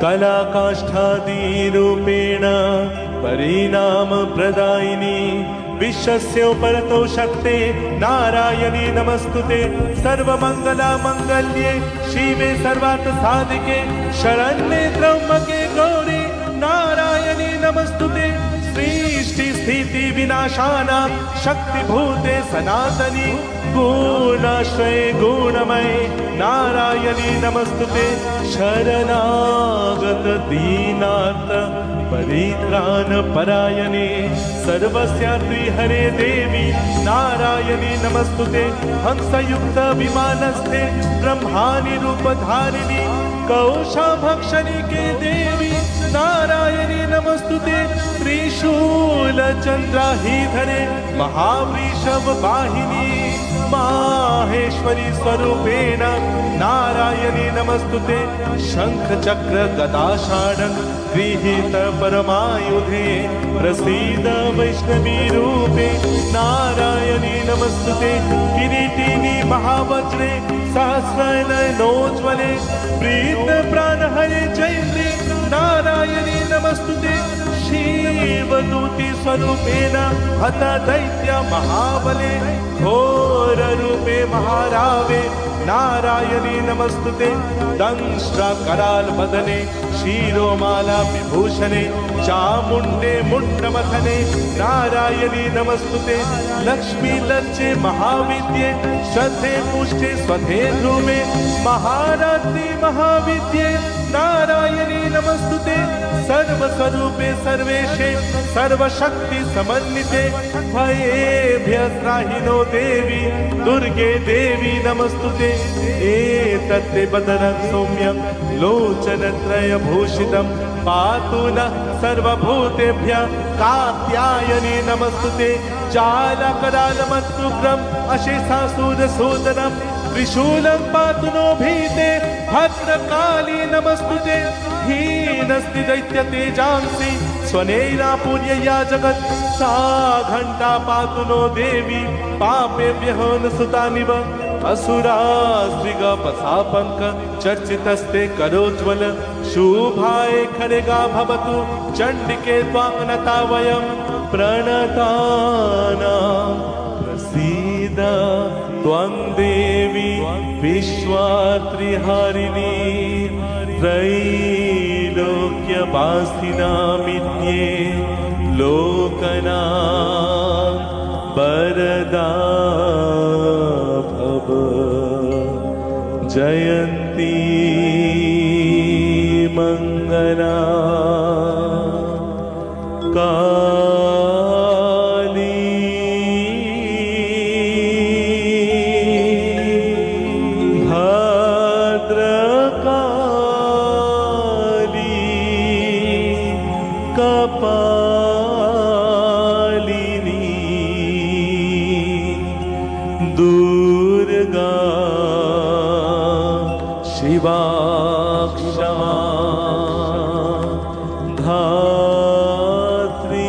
कलाकाष्ठादिरूपेण परिणामप्रदायिनी विश्वस्योपरतो शक्ते नारायणी नमस्तुते सर्वमङ्गलामङ्गल्ये शिवे सर्वार्थसाधिके शरण्ये त्र्यम्बके गौरी नारायणी नमस्तुते सृष्टि स्थिति विनाशाना शक्तिभूते सनातनी गुणाश्रये गुणमये नारायणी नमस्तुते शरणागत दीनार्थ परित्राण परायणे सर्वस्यार्थे हरे देवी नारायणी नमस्तुते हंसयुक्त विमानस्थे ब्रह्मानि रूपधारिणी कौशाभक्षणिके देवी नारायणी नमस्तुते त्रिशूल चंद्राहिधरे महावृषभ वाहिनी माहेश्वरी स्वरूपेण नारायणी नमस्तुते शंख चक्र गदा षाडंग गृहीत परमायुधे प्रसीद वैष्णवी रूपे नारायणी नमस्तुते किरीटिनी महावज्रे सहस्रनयनोज्ज्वले प्रीत प्राणहरे चैत्रे नारायणी नमस्तुते शिवदूती स्वरूपेण हत दैत्य महाबले घोर रूपे महारावे नारायणी नमस्तुते दंष्ट्रा कराल बदने शिरोमाला विभूषणे चामुंडे मुंडमथने नारायणी नमस्तुते लक्ष्मी लज्जे महाविद्ये श्रद्धे पुष्टे स्वधे ध्रुवे महारात्रि महाविद्ये नारायणी नमस्तुते सर्वस्वरूपे सर्वेशे सर्वशक्ति समन्विते भयेभ्यः त्राहिनो देवी दुर्गे देवी नमस्तुते एतत्ते बदनं सौम्यं लोचनत्रयभूषितं पातु नः सर्वभूतेभ्यः कात्यायनी नमस्तुते जालकरालमत्रुग्रम् अशेषासुरसूदनं त्रिशूलं पातु नो भीते भद्रकाली नमस्तुते हीनस्ति दैत्य तेजांसि स्वनेना पूज्यया जगत् सा घंटा पातु नो देवी पापेभ्यः न सुतानिव असुरास्त्रिगपसापङ्क चर्चितस्ते करोज्ज्वल शुभाय खड्गा भवतु चण्डिके त्वाङ्गनता वयं प्रणतानां प्रसीद त्वं देवी विश्वात्रिहारिणी त्रैलोक्यवासिनामित्ये लोकनां वरदा भव जयन्ती मङ्गला दुर्गा शिवा क्षमा धात्री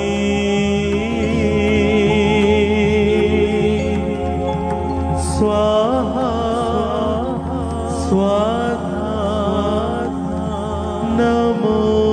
स्वाहा स्वाहा नमो